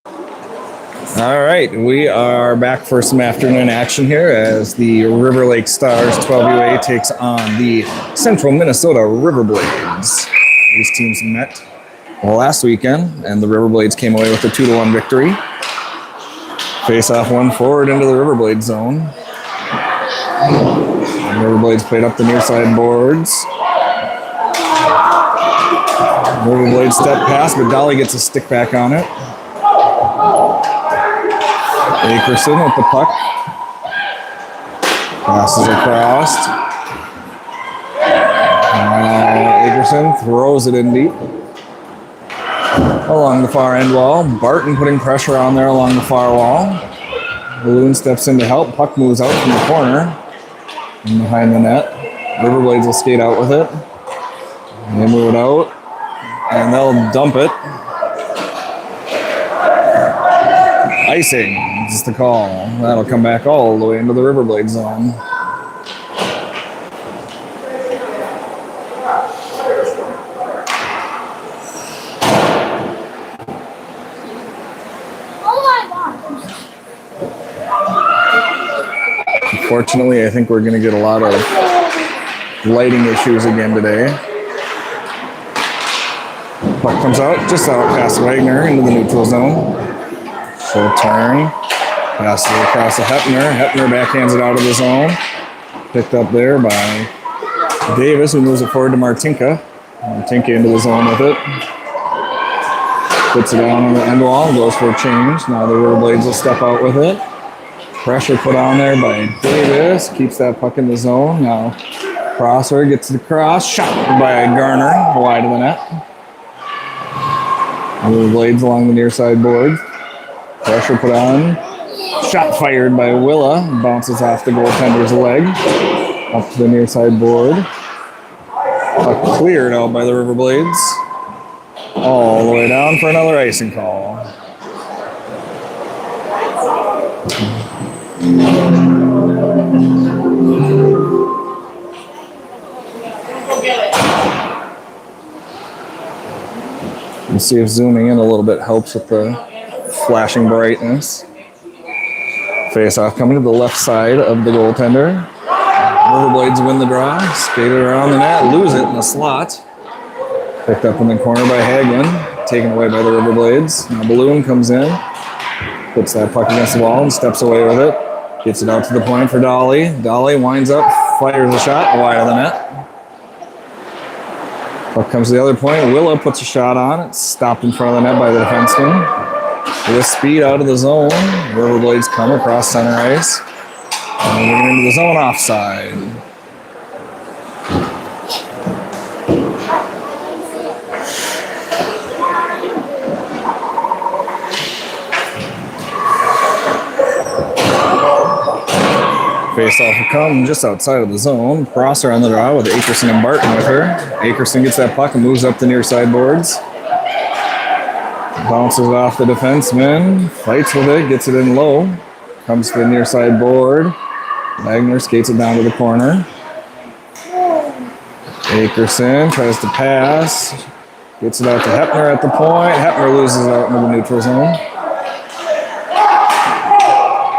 All right, we are back for some afternoon action here as the River Lake Stars 12UA takes on the Central Minnesota Riverblades. These teams met last weekend, and the Riverblades came away with a 2-1 victory. Face off one forward into the Riverblades zone. The Riverblades played up the near side boards. Riverblades step pass, but Dolly gets a stick back on it. Akerson with the puck. Passes across. Akerson throws it in deep. Along the far end wall. Barton putting pressure on there along the far wall. Balloon steps in to help. Puck moves out from the corner. And behind the net. Riverblades will skate out with it. And they move it out. And they'll dump it. Icing is the call. That'll come back all the way into the Riverblade zone. Unfortunately, I think we're going to get a lot of lighting issues again today. Puck comes out, just out past Wagner into the neutral zone. Full turn. Passes it across to Hepner. Hepner backhands it out of the zone. Picked up there by Davis, who moves it forward to Martinka. Martinka into the zone with it. Puts it down on the end wall and goes for a change. Now the Riverblades will step out with it. Pressure put on there by Davis. Keeps that puck in the zone. Now Crosser gets the cross. Shot by Garner. Wide of the net. Riverblades along the near side board. Pressure put on. Shot fired by Willa. Bounces off the goaltender's leg. Up to the near side board. Puck cleared out by the Riverblades. All the way down for another icing call. Let's see if zooming in a little bit helps with the flashing brightness. Face off coming to the left side of the goaltender. Riverblades win the draw. Skate it around the net. Lose it in the slot. Picked up in the corner by Hagen. Taken away by the Riverblades. Now Balloon comes in. Puts that puck against the wall and steps away with it. Gets it out to the point for Dolly. Dolly winds up. Fires a shot wide of the net. Puck comes to the other point. Willa puts a shot on. It's stopped in front of the net by the defenseman. With speed out of the zone, Riverblades come across center ice. And we're into the zone offside. Face off will come just outside of the zone. Prosser on the draw with Akerson and Barton with her. Akerson gets that puck and moves up the near side boards. Bounces off the defenseman. Fights with it, gets it in low. Comes to the near side board. Wagner skates it down to the corner. Akerson tries to pass. Gets it out to Hepner at the point. Hepner loses out into the neutral zone.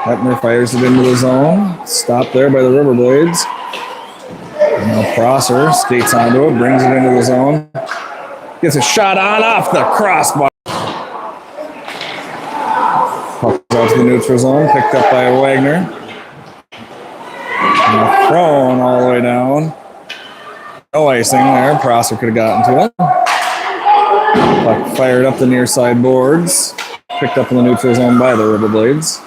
Hepner fires it into the zone. Stopped there by the Riverblades. Now Prosser skates onto it, brings it into the zone. Gets a shot on off the crossbar. Puck out to the neutral zone, picked up by Wagner. Now thrown all the way down. No icing there. Prosser could have gotten to it. Puck fired up the near side boards. Picked up in the neutral zone by the Riverblades.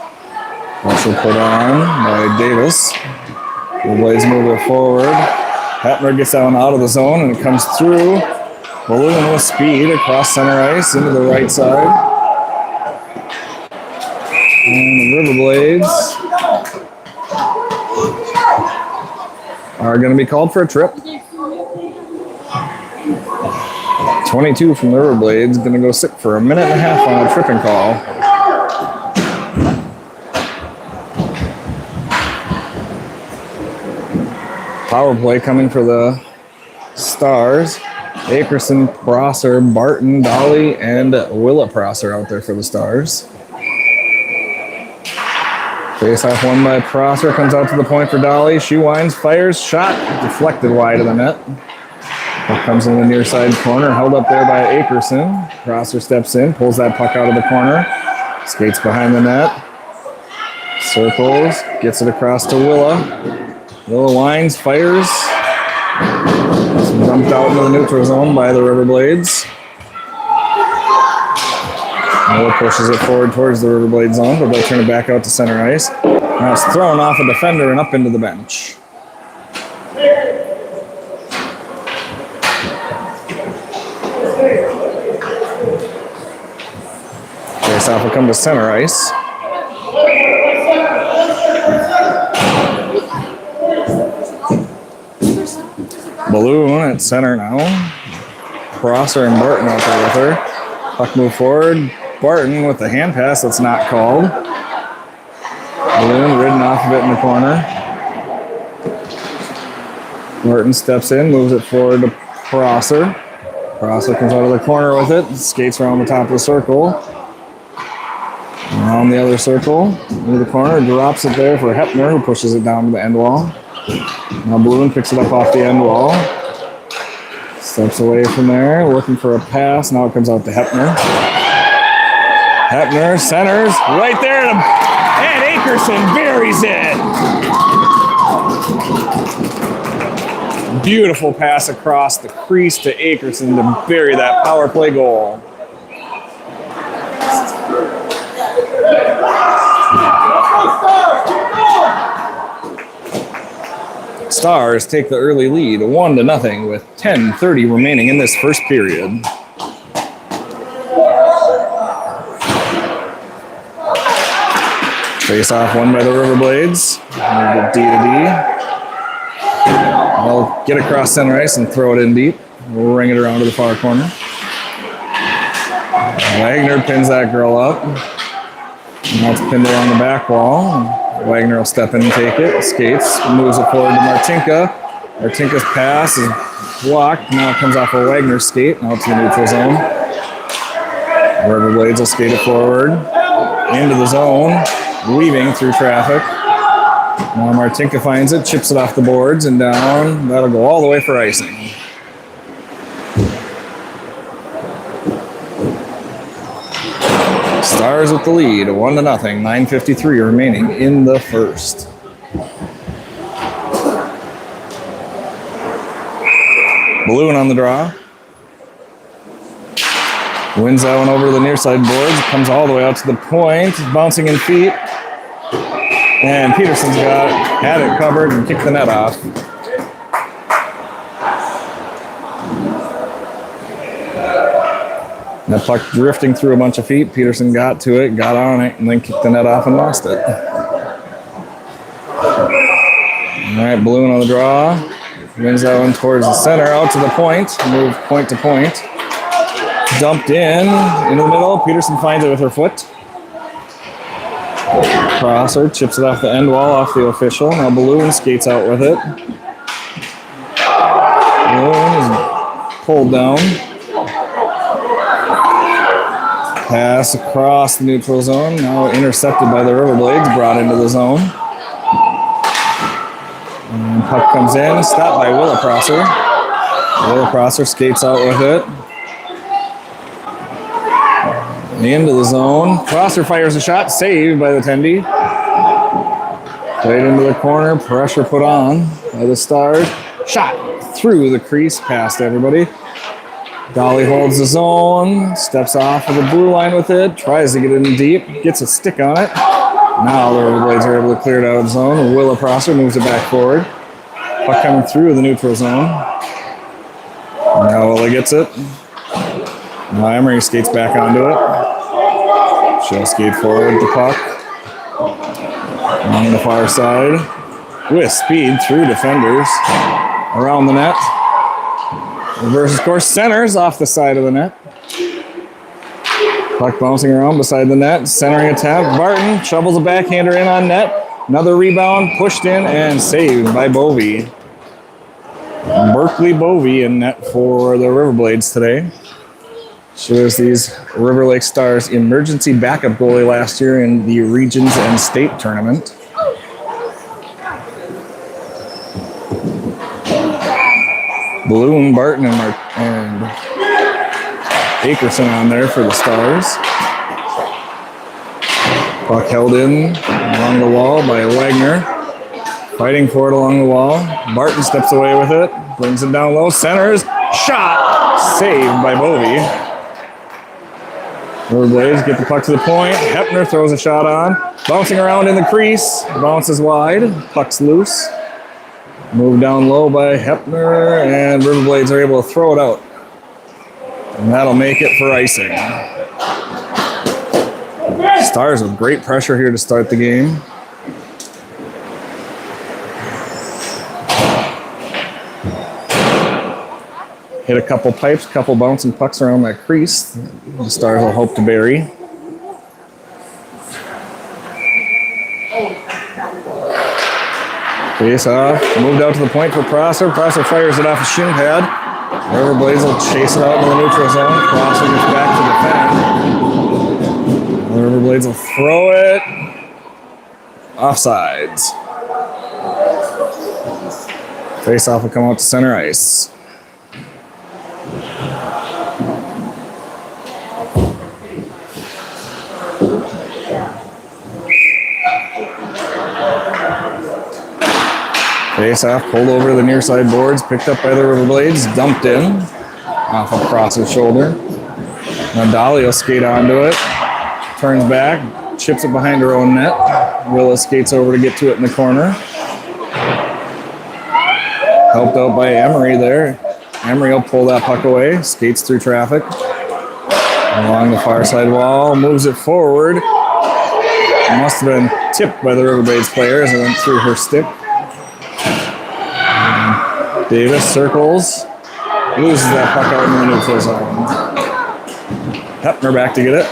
Also put on by Davis. The Blades move it forward. Hepner gets that one out of the zone and it comes through. Balloon with speed across center ice into the right side. And the Riverblades are going to be called for a trip. 22 from the Riverblades, going to go sit for a minute and a half on a tripping call. Power play coming for the Stars. Akerson, Prosser, Barton, Dolly, and Willa Prosser out there for the Stars. Face off won by Prosser, comes out to the point for Dolly. She winds, fires, shot, deflected wide of the net. Puck comes in the near side corner, held up there by Akerson. Prosser steps in, pulls that puck out of the corner, skates behind the net, circles, gets it across to Willa. Willa winds, fires. Dumped out into the neutral zone by the Riverblades. Willa pushes it forward towards the Riverblades zone, but they'll turn it back out to center ice. Now it's thrown off a defender and up into the bench. Face-off will come to center ice. Balloon at center now. Prosser and Barton out there with her. Puck move forward. Barton with the hand pass that's not called. Balloon ridden off of it in the corner. Barton steps in, moves it forward to Prosser. Prosser comes out of the corner with it, skates around the top of the circle. Around the other circle, into the corner, drops it there for Hepner, who pushes it down to the end wall. Now Balloon picks it up off the end wall. Steps away from there, looking for a pass. Now it comes out to Hepner. Hepner centers right there, and Akerson buries it. Beautiful pass across the crease to Akerson to bury that power play goal. Stars take the early lead 1-0 with 10:30 remaining in this first period. Face off won by the Riverblades. D to D. They'll get across center ice and throw it in deep. We'll ring it around to the far corner. Wagner pins that girl up. Now it's pinned along the back wall. Wagner will step in and take it. Skates, moves it forward to Martinka. Martinka's pass is blocked. Now it comes off a Wagner skate. Now to the neutral zone. Riverblades will skate it forward into the zone, weaving through traffic. Now Martinka finds it, chips it off the boards and down. That'll go all the way for icing. Stars with the lead, 1-0, 9:53 remaining in the first. Balloon on the draw. Wins that one over the near side boards, comes all the way out to the point, bouncing in feet. And Peterson's had it covered and kicked the net off. That puck drifting through a bunch of feet. Peterson got to it, got on it, and then kicked the net off and lost it. All right, Balloon on the draw. Wins that one towards the center, out to the point. Move point to point. Dumped in, into the middle. Peterson finds it with her foot. Prosser chips it off the end wall, off the official. Now Balloon skates out with it. Balloon is pulled down. Pass across the neutral zone, now intercepted by the Riverblades, brought into the zone. And puck comes in, stopped by Willa Prosser. Willa Prosser skates out with it. Into the zone. Prosser fires a shot, saved by the Tendy. Played into the corner, pressure put on by the Stars. Shot through the crease, past everybody. Dolly holds the zone, steps off of the blue line with it, tries to get in deep, gets a stick on it. Now the Riverblades are able to clear it out of the zone. Willa Prosser moves it back forward. Puck coming through the neutral zone. Now Willa gets it. Now Emery skates back onto it. She'll skate forward with the puck. On the far side. With speed through defenders. Around the net. Reverses course, centers off the side of the net. Puck bouncing around beside the net. Centering attempt. Barton shovels a backhander in on net. Another rebound, pushed in and saved by Bovey. Berkeley Bovey in net for the Riverblades today. She was these River Lake Stars emergency backup goalie last year in the regions and state tournament. Bloom, Barton, and Akerson on there for the Stars. Puck held in along the wall by Wagner. Fighting for it along the wall. Barton steps away with it. Brings it down low. Centers. Shot. Saved by Bovey. Riverblades get the puck to the point. Hepner throws a shot on. Bouncing around in the crease. Bounces wide. Puck's loose. Moved down low by Hepner. And Riverblades are able to throw it out. And that'll make it for icing. Stars with great pressure here to start the game. Hit a couple pipes, couple bouncing pucks around that crease. The Stars will hope to bury. Face off, moved out to the point for Prosser. Prosser fires it off a shin pad. Riverblades will chase it out into the neutral zone. Prosser gets back to defend. The Riverblades will throw it. Offsides. Face off will come out to center ice. Face off, pulled over to the near side boards, picked up by the Riverblades, dumped in off of Prosser's shoulder. Now Dolly will skate onto it, turns back, chips it behind her own net. Willa skates over to get to it in the corner. Helped out by Emery there. Emery will pull that puck away, skates through traffic. Along the far side wall, moves it forward. Must have been tipped by the Riverblades player as it went through her stick. Davis circles, loses that puck out in the neutral zone. Hepner back to get it.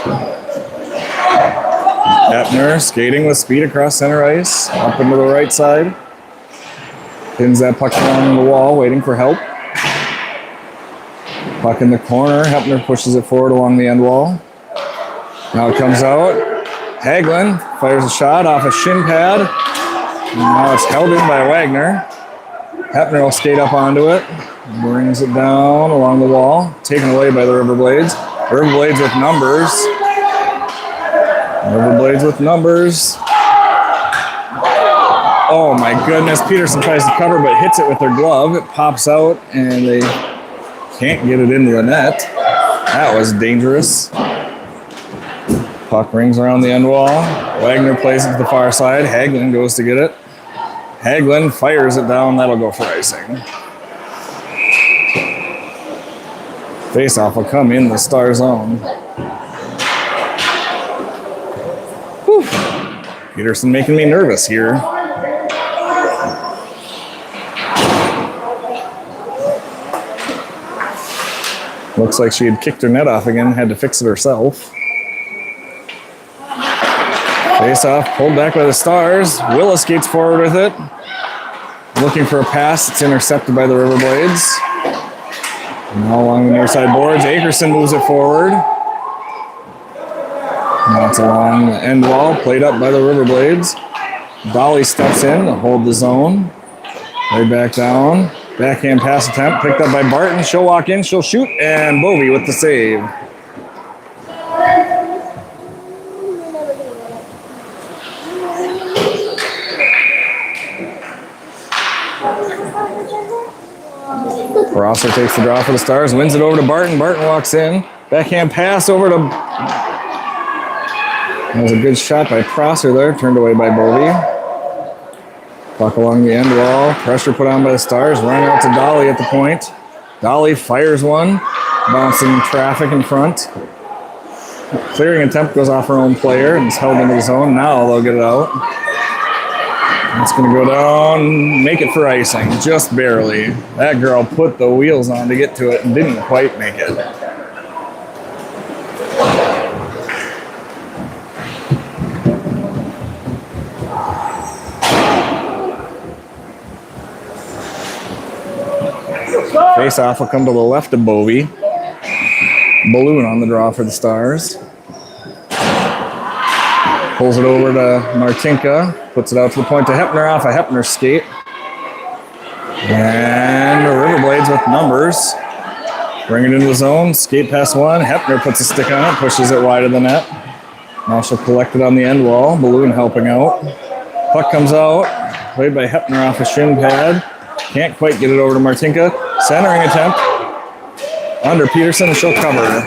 Hepner skating with speed across center ice, up into the right side. Pins that puck along the wall, waiting for help. Puck in the corner, Hepner pushes it forward along the end wall. Now it comes out. Hagelin fires a shot off a shin pad. Now it's held in by Wagner. Hepner will skate up onto it, brings it down along the wall, taken away by the Riverblades. Riverblades with numbers. Riverblades with numbers. Oh my goodness, Peterson tries to cover but hits it with their glove. It pops out and they can't get it into the net. That was dangerous. Puck rings around the end wall. Wagner plays it to the far side. Hagelin goes to get it. Hagelin fires it down. That'll go for icing. Face-off will come in the Star zone. Whew. Peterson making me nervous here. Looks like she had kicked her net off again, had to fix it herself. Face off, pulled back by the Stars. Willa skates forward with it. Looking for a pass. It's intercepted by the Riverblades. Now along the near side boards, Akerson moves it forward. Now it's along the end wall, played up by the Riverblades. Dolly steps in to hold the zone. Right back down. Backhand pass attempt, picked up by Barton. She'll walk in, she'll shoot, and Bovey with the save. Prosser takes the draw for the Stars, wins it over to Barton. Barton walks in. Backhand pass over to... That was a good shot by Prosser there, turned away by Bovey. Puck along the end wall. Pressure put on by the Stars. Running out to Dolly at the point. Dolly fires one. Bouncing traffic in front. Clearing attempt goes off her own player and is held into the zone. Now they'll get it out. It's going to go down, make it for icing, just barely. That girl put the wheels on to get to it and didn't quite make it. Face off will come to the left of Bovey. Balloon on the draw for the Stars. Pulls it over to Martinka. Puts it out to the point to Hepner off a Hepner skate. And the Riverblades with numbers. Bring it into the zone. Skate past one. Hepner puts a stick on it. Pushes it wide of the net. Now she'll collect it on the end wall. Balloon helping out. Puck comes out. Played by Hepner off a shin pad. Can't quite get it over to Martinka. Centering attempt. Under Peterson. She'll cover her.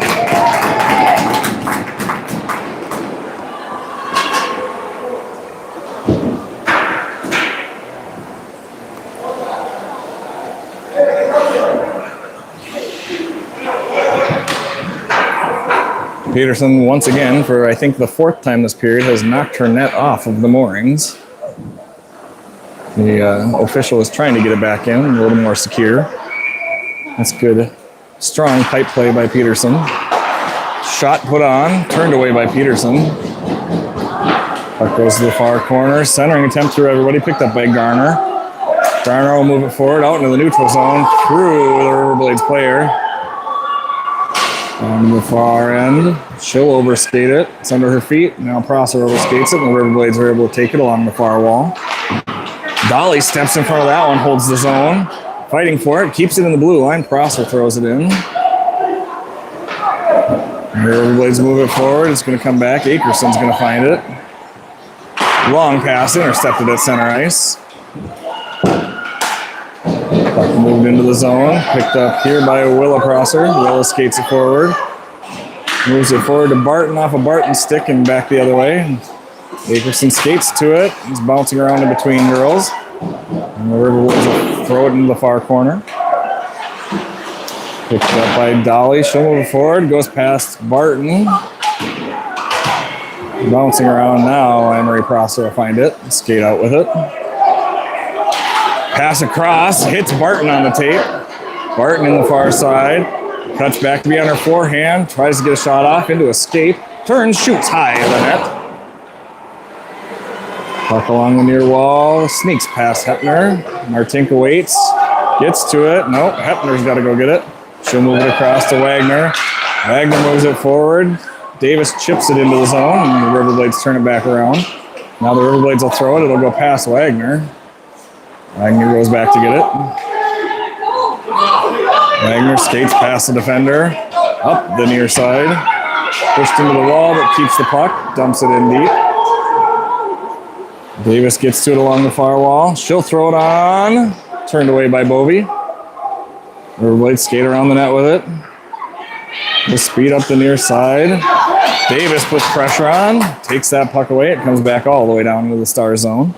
Peterson, once again, for I think the fourth time this period, has knocked her net off of the moorings. The official is trying to get it back in, a little more secure. That's good. Strong pipe play by Peterson. Shot put on, turned away by Peterson. Puck goes to the far corner. Centering attempt through everybody, picked up by Garner. Garner will move it forward, out into the neutral zone, through the Riverblades player. On the far end, she'll overskate it. It's under her feet. Now Prosser overskates it, and the Riverblades are able to take it along the far wall. Dolly steps in front of that one, holds the zone. Fighting for it, keeps it in the blue line. Prosser throws it in. The Riverblades move it forward. It's going to come back. Akerson's going to find it. Long pass, intercepted at center ice. Puck moved into the zone, picked up here by Willa Prosser. Willa skates it forward. Moves it forward to Barton off a Barton stick and back the other way. Akerson skates to it. He's bouncing around in between girls. And the Riverblades will throw it into the far corner. Picked up by Dolly. She'll move it forward. Goes past Barton. Bouncing around now. Emery Prosser will find it. Skate out with it. Pass across, hits Barton on the tape. Barton in the far side. Cuts back to be on her forehand. Tries to get a shot off into escape. Turns, shoots high of the net. Puck along the near wall. Sneaks past Hepner. Martinka waits. Gets to it. Nope, Hepner's got to go get it. She'll move it across to Wagner. Wagner moves it forward. Davis chips it into the zone, and the Riverblades turn it back around. Now the Riverblades will throw it. It'll go past Wagner. Wagner goes back to get it. Wagner skates past the defender, up the near side. Pushed into the wall, but keeps the puck, dumps it in deep. Davis gets to it along the far wall. She'll throw it on. Turned away by Bovey. Riverblades skate around the net with it. We'll speed up the near side. Davis puts pressure on, takes that puck away. It comes back all the way down into the Star zone.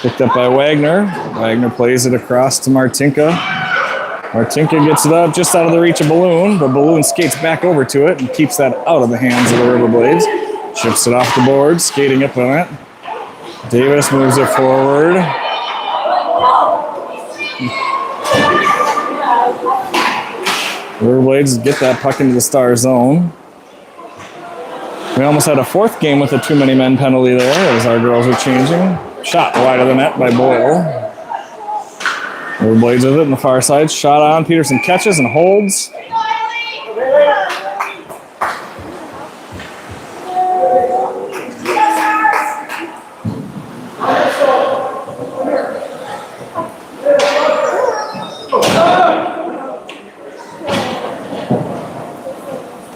Picked up by Wagner. Wagner plays it across to Martinka. Martinka gets it up just out of the reach of Balloon, but Balloon skates back over to it and keeps that out of the hands of the Riverblades. Chips it off the board, skating up on it. Davis moves it forward. Riverblades get that puck into the Star zone. We almost had a fourth game with a too many men penalty there as our girls were changing. Shot wide of the net by Boyle. Riverblades with it on the far side. Shot on. Peterson catches and holds.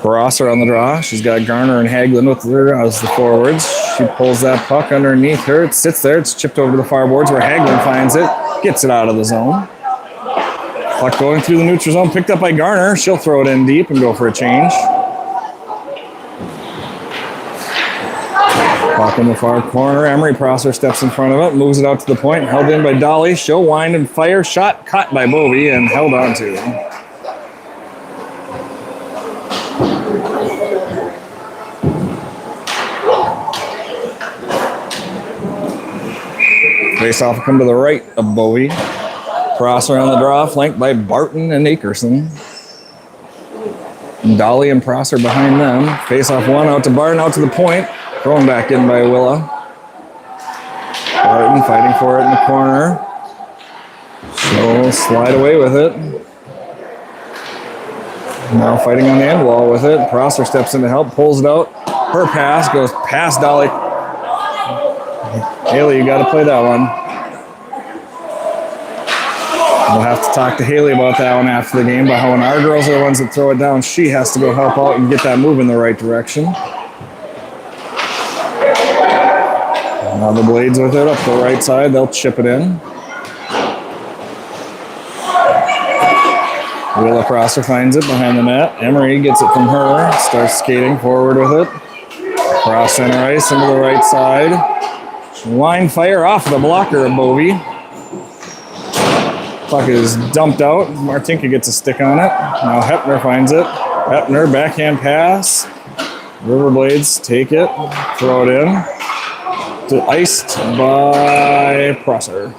Prosser on the draw. She's got Garner and Hagelin with her as the forwards. She pulls that puck underneath her. It sits there. It's chipped over to the far boards where Hagelin finds it. Gets it out of the zone. Puck going through the neutral zone. Picked up by Garner. She'll throw it in deep and go for a change. Puck in the far corner. Emery Prosser steps in front of it. Moves it out to the point. Held in by Dolly. She'll wind and fire. Shot caught by Bovey and held on to. Face-off will come to the right of Bowie. Prosser on the draw, flanked by Barton and Akerson. Dolly and Prosser behind them. Face-off one out to Barton, out to the point. Thrown back in by Willa. Barton fighting for it in the corner. She'll slide away with it. Now fighting on the end wall with it. Prosser steps in to help, pulls it out. Her pass goes past Dolly. Haley, you got to play that one. We'll have to talk to Haley about that one after the game, about how when our girls are the ones that throw it down, she has to go help out and get that move in the right direction. Now the Blades with it up the right side. They'll chip it in. Willa Prosser finds it behind the net. Emery gets it from her. Starts skating forward with it. Cross center ice into the right side. Line fire off the blocker of Bovey. Puck is dumped out. Martinka gets a stick on it. Now Hepner finds it. Hepner, backhand pass. Riverblades take it, throw it in. Iced by Prosser.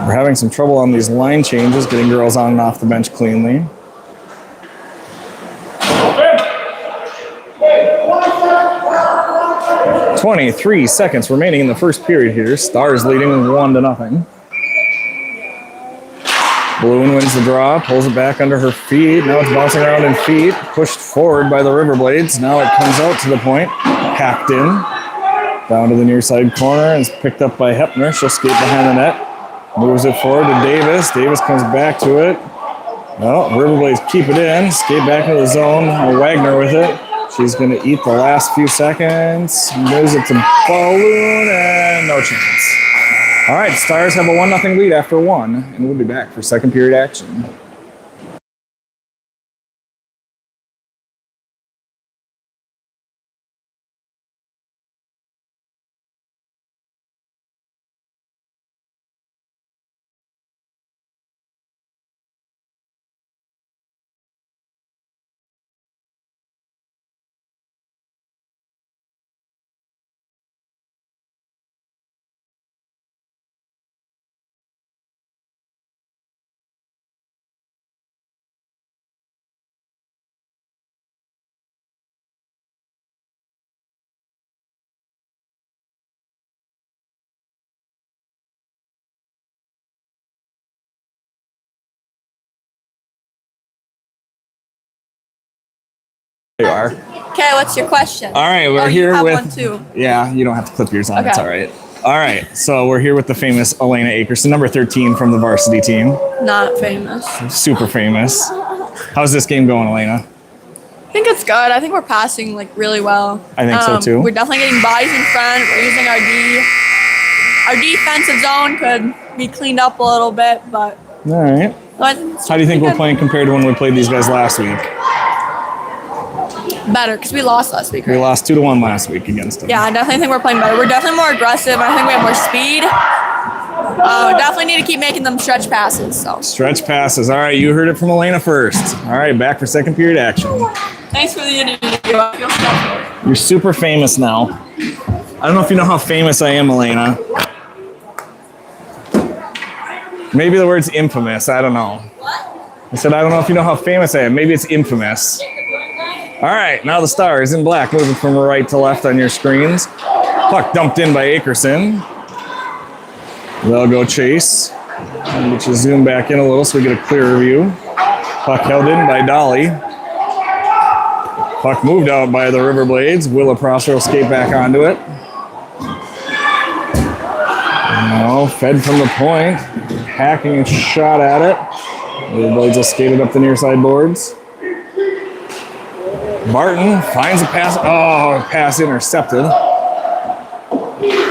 We're having some trouble on these line changes, getting girls on and off the bench cleanly. Okay. 23 seconds remaining in the first period here. Stars leading 1-0. Balloon wins the draw, pulls it back under her feet. Now it's bouncing around in feet, pushed forward by the Riverblades. Now it comes out to the point, hacked in, down to the near side corner, and it's picked up by Hepner. She'll skate behind the net, moves it forward to Davis. Davis comes back to it. Well, Riverblades keep it in, skate back into the zone. Wagner with it. She's going to eat the last few seconds. Moves it to Balloon, and no chance. All right, Stars have a 1-0 lead after one, and we'll be back for second period action. There you are. Okay, what's your question? All right, we're here you have with. one too. Yeah, you don't have to clip yours on. Okay. It's all right. All right, so we're here with the famous Elena Akerson, number 13 from the varsity team. Not famous. Super famous. How's this game going, Elena? I think it's good. I think we're passing like really well. I think so too. We're definitely getting bodies in front. We're using our D. Our defensive zone could be cleaned up a little bit, but. All right. How do you think we're playing compared to when we played these guys last week? Better, because we lost last week, right? We lost 2-1 last week against them. Yeah, I definitely think we're playing better. We're definitely more aggressive. I think we have more speed. Definitely need to keep making them stretch passes. So. Stretch passes. All right, you heard it from Elena first. All right, back for second period action. Thanks for the interview. I feel special. You're super famous now. I don't know if you know how famous I am, Elena. Maybe the word's infamous. I don't know. What? I said, I don't know if you know how famous I am. Maybe it's infamous. All right, now the Stars in black, moving from right to left on your screens. Puck dumped in by Akerson. They'll go chase. I'll get you zoom back in a little so we get a clearer view. Puck held in by Dolly. Puck moved out by the Riverblades. Willa Prosser will skate back onto it. Now fed from the point. Hacking and shot at it. Riverblades will skate it up the near side boards. Barton finds a pass. Oh, pass intercepted.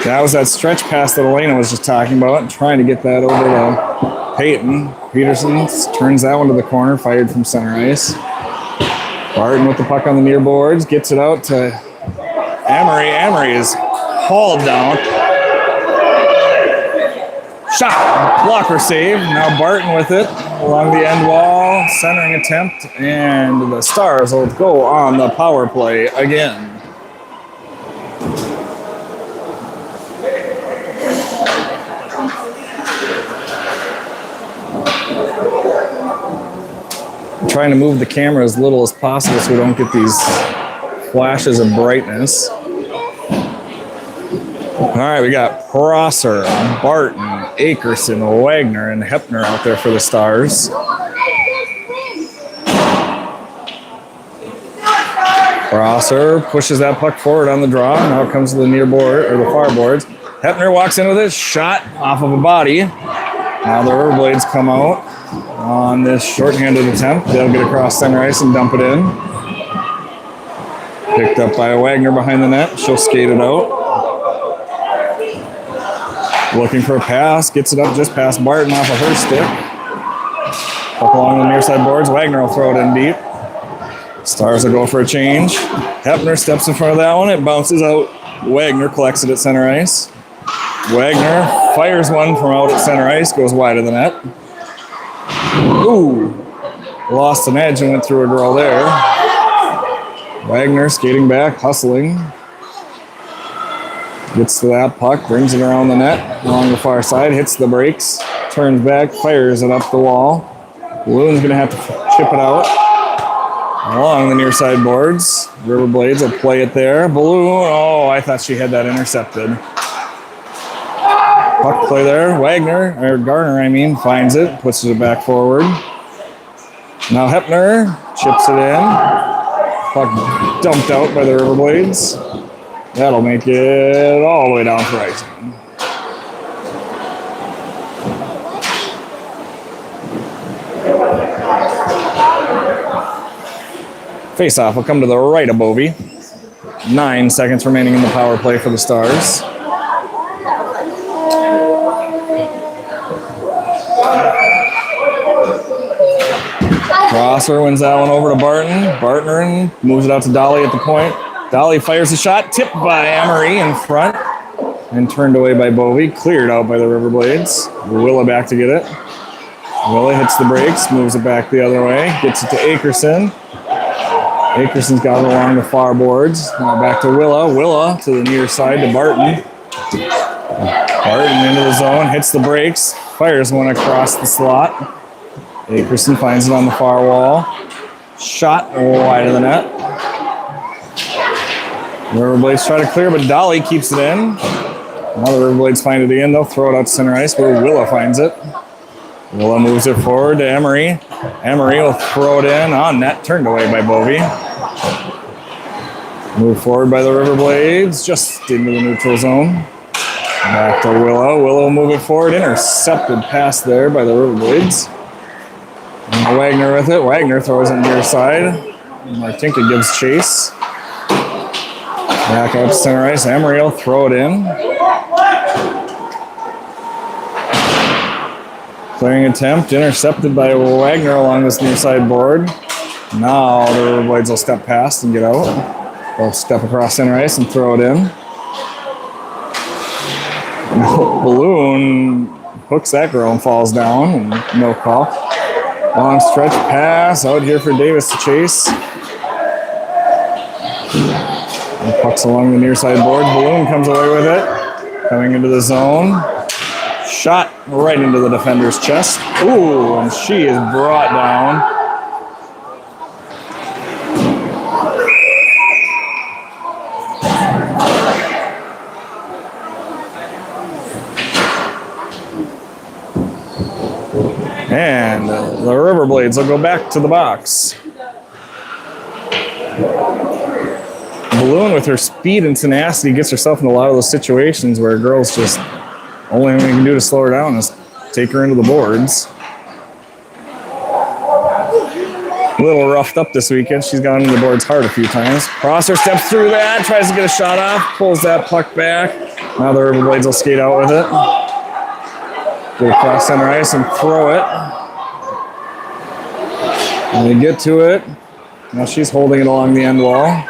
That was that stretch pass that Elena was just talking about, trying to get that over to Peyton. Peterson turns that one to the corner, fired from center ice. Barton with the puck on the near boards, gets it out to Amory. Amory is hauled down. Shot, blocker save. Now Barton with it along the end wall, centering attempt, and the Stars will go on the power play again. I'm trying to move the camera as little as possible so we don't get these flashes of brightness. All right, we got Prosser, Barton, Akerson, Wagner, and Hepner out there for the Stars. Crosser pushes that puck forward on the draw. Now it comes to the near board, or the far boards. Hepner walks in with it. Shot off of a body. Now the Riverblades come out on this shorthanded attempt. They'll get across center ice and dump it in. Picked up by Wagner behind the net. She'll skate it out. Looking for a pass. Gets it up just past Barton off of her stick. Up along the near side boards. Wagner will throw it in deep. Stars will go for a change. Hepner steps in front of that one. It bounces out. Wagner collects it at center ice. Wagner fires one from out at center ice. Goes wide of the net. Ooh. Lost an edge and went through a girl there. Wagner skating back, hustling. Gets to that puck, brings it around the net, along the far side, hits the brakes, turns back, fires it up the wall. Balloon's going to have to chip it out along the near side boards. Riverblades will play it there. Balloon, oh, I thought she had that intercepted. Puck play there. Wagner, or Garner, I mean, finds it, puts it back forward. Now Hepner chips it in. Puck dumped out by the Riverblades. That'll make it all the way down for icing. Face-off will come to the right of Bovey. 9 seconds remaining in the power play for the Stars. Crosser wins that one over to Barton. Barton moves it out to Dolly at the point. Dolly fires a shot, tipped by Amory in front, and turned away by Bovey. Cleared out by the Riverblades. Willa back to get it. Willa hits the brakes, moves it back the other way, gets it to Akerson. Akerson's got it along the far boards. Now back to Willa. Willa to the near side to Barton. Barton into the zone, hits the brakes, fires one across the slot. Akerson finds it on the far wall. Shot wide of the net. Riverblades try to clear, but Dolly keeps it in. Now the Riverblades find it again. They'll throw it out to center ice where Willa finds it. Willa moves it forward to Emery. Emery will throw it in on net, turned away by Bovey. Moved forward by the Riverblades, just into the neutral zone. Back to Willa. Willa will move it forward, intercepted pass there by the Riverblades. And Wagner with it. Wagner throws it near side. Martinka gives chase. Back out to center ice. Emery will throw it in. Clearing attempt, intercepted by Wagner along this near side board. Now the Riverblades will step past and get out. They'll step across center ice and throw it in. Balloon hooks that girl and falls down, and no call. Long stretch pass out here for Davis to chase. And pucks along the near side board. Balloon comes away with it. Coming into the zone. Shot right into the defender's chest. Ooh, and she is brought down. And the Riverblades will go back to the box. Balloon, with her speed and tenacity, gets herself in a lot of those situations where girls just only thing we can do to slow her down is take her into the boards. A little roughed up this weekend. She's gone into the boards hard a few times. Crosser steps through that, tries to get a shot off, pulls that puck back. Now the Riverblades will skate out with it. Get across center ice and throw it. And they get to it. Now she's holding it along the end wall.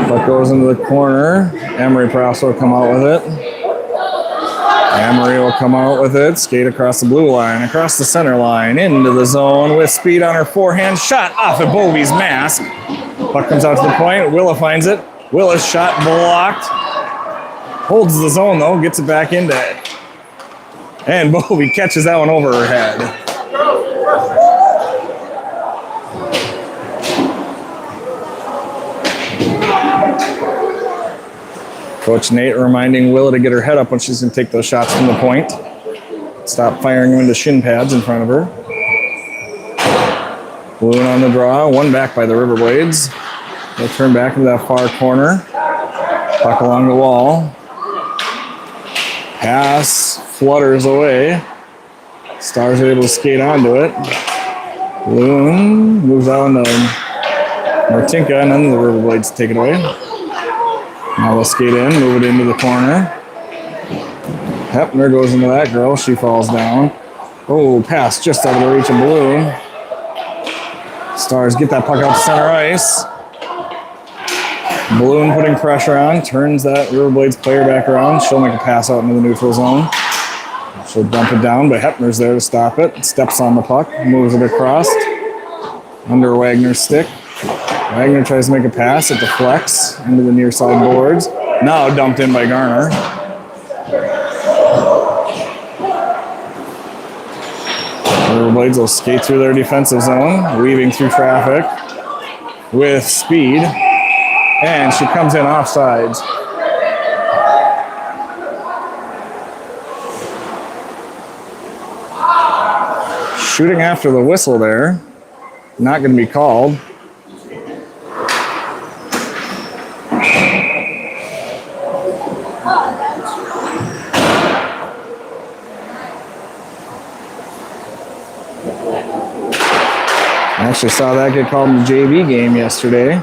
Puck goes into the corner. Emery Pross will come out with it. Emery will come out with it. Skate across the blue line, across the center line, into the zone with speed on her forehand. Shot off of Bovey's mask. Puck comes out to the point. Willa finds it. Willa's shot blocked. Holds the zone though, gets it back into it. And Bovey catches that one over her head. Coach Nate reminding Willa to get her head up when she's going to take those shots from the point. Stop firing them into shin pads in front of her. Balloon on the draw. One back by the Riverblades. They'll turn back into that far corner. Puck along the wall. Pass flutters away. Stars are able to skate onto it. Balloon moves on to Martinka, and then the Riverblades take it away. Now they'll skate in, move it into the corner. Hepner goes into that girl. She falls down. Oh, pass just out of the reach of Balloon. Stars get that puck out to center ice. Balloon putting pressure on, turns that Riverblades player back around. She'll make a pass out into the neutral zone. She'll dump it down, but Hepner's there to stop it. Steps on the puck, moves it across. Under Wagner's stick. Wagner tries to make a pass. It deflects into the near side boards. Now dumped in by Garner. Riverblades will skate through their defensive zone, weaving through traffic with speed. And she comes in offsides. Shooting after the whistle there. Not going to be called. I actually saw that get called in the JV game yesterday.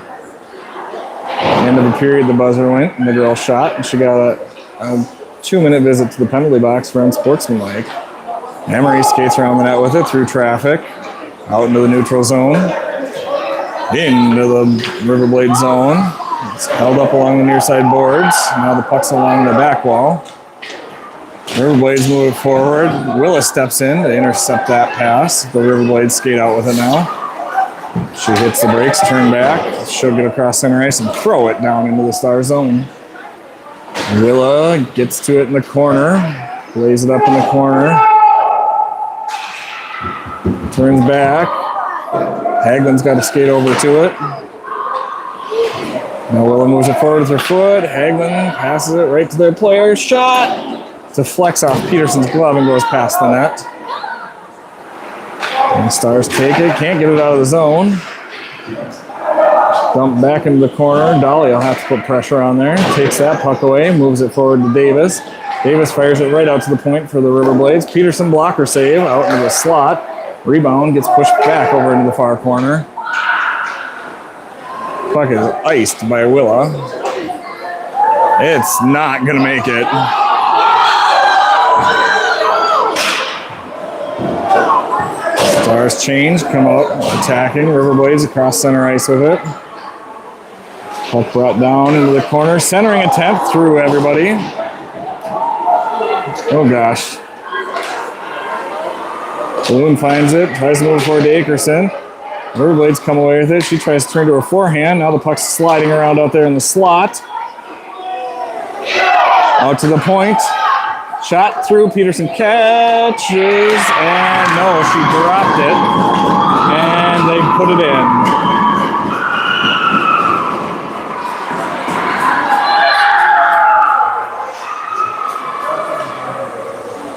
End of the period, the buzzer went, and the girl shot, and she got a 2-minute visit to the penalty box for unsportsmanlike. Emery skates around the net with it through traffic, out into the neutral zone, into the Riverblade zone. It's held up along the near side boards. Now the puck's along the back wall. Riverblades move it forward. Willis steps in to intercept that pass. The Riverblades skate out with it now. She hits the brakes, turn back. She'll get across center ice and throw it down into the Star zone. Willa gets to it in the corner, lays it up in the corner. Turns back. Hagelin's got to skate over to it. Now Willa moves it forward with her foot. Hagelin passes it right to their player. Shot! Deflects off Peterson's glove and goes past the net. And the Stars take it, can't get it out of the zone. Dump back into the corner. Dolly will have to put pressure on there. Takes that puck away, moves it forward to Davis. Davis fires it right out to the point for the Riverblades. Peterson blocker save out into the slot. Rebound gets pushed back over into the far corner. Puck is iced by Willa. It's not going to make it. Stars change, come out attacking. Riverblades across center ice with it. Puck brought down into the corner. Centering attempt through everybody. Oh gosh. Balloon finds it, tries to move forward to Akerson. Riverblades come away with it. She tries to turn to her forehand. Now the puck's sliding around out there in the slot. Out to the point. Shot through. Peterson catches. And no, she dropped it. And they put it in.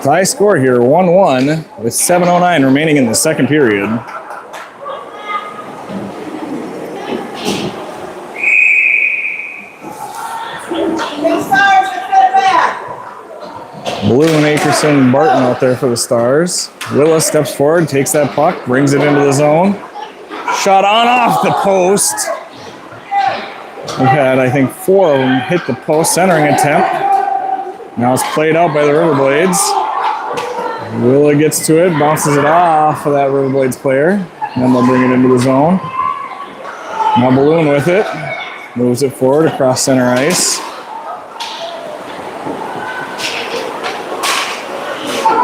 Tie score here, 1-1, with 7:09 remaining in the second period. Blue and Akerson, Barton out there for the Stars. Willis steps forward, takes that puck, brings it into the zone. Shot on off the post. We've had, I think, 4 of them hit the post, centering attempt. Now it's played out by the Riverblades. Willa gets to it, bounces it off of that Riverblades player, and then they'll bring it into the zone. Now Balloon with it, moves it forward across center ice.